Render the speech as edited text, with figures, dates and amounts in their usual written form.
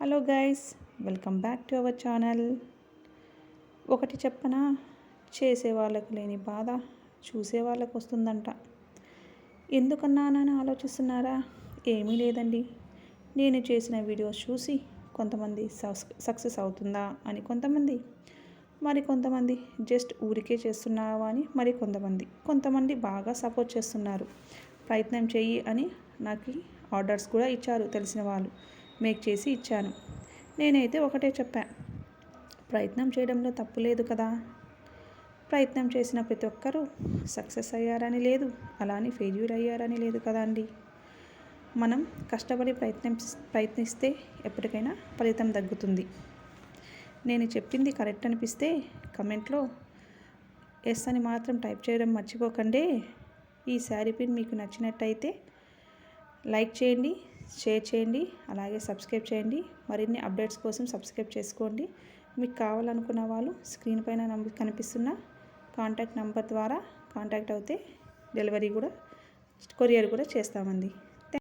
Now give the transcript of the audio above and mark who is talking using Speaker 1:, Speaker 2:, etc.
Speaker 1: Hello guys, welcome back to our channel. ఒకటి చెప్పనా, చేసే వాళ్ళకు లేని బాధ చూసే వాళ్ళకు వస్తుందంట. ఎందుకన్నానని ఆలోచిస్తున్నారా? ఏమీ లేదండి, నేను చేసిన వీడియోస్ చూసి కొంతమంది సక్సెస్ అవుతుందా అని కొంతమంది జస్ట్ ఊరికే చేస్తున్నావా అని కొంతమంది బాగా సపోర్ట్ చేస్తున్నారు. ప్రయత్నం చెయ్యి అని నాకు ఆర్డర్స్ కూడా ఇచ్చారు, తెలిసిన వాళ్ళు. మేక్ చేసి ఇచ్చాను. నేనైతే ఒకటే చెప్పాను, ప్రయత్నం చేయడంలో తప్పు లేదు కదా. ప్రయత్నం చేసిన ప్రతి ఒక్కరూ సక్సెస్ అయ్యారని లేదు, అలానే ఫెయిల్యూర్ అయ్యారని లేదు కదా అండి. మనం కష్టపడి ప్రయత్నిస్తే ఎప్పటికైనా ఫలితం దక్కుతుంది. నేను చెప్పింది కరెక్ట్ అనిపిస్తే కమెంట్లో ఎస్ అని మాత్రం టైప్ చేయడం మర్చిపోకండి. ఈ శారీ పిన్ మీకు నచ్చినట్టయితే లైక్ చేయండి, షేర్ చేయండి, అలాగే సబ్స్క్రైబ్ చేయండి. మరిన్ని అప్డేట్స్ కోసం సబ్స్క్రైబ్ చేసుకోండి. మీకు కావాలనుకున్న వాళ్ళు స్క్రీన్ పైన కనిపిస్తున్న కాంటాక్ట్ నెంబర్ ద్వారా కాంటాక్ట్ అవుతే కొరియర్ కూడా చేస్తామండి.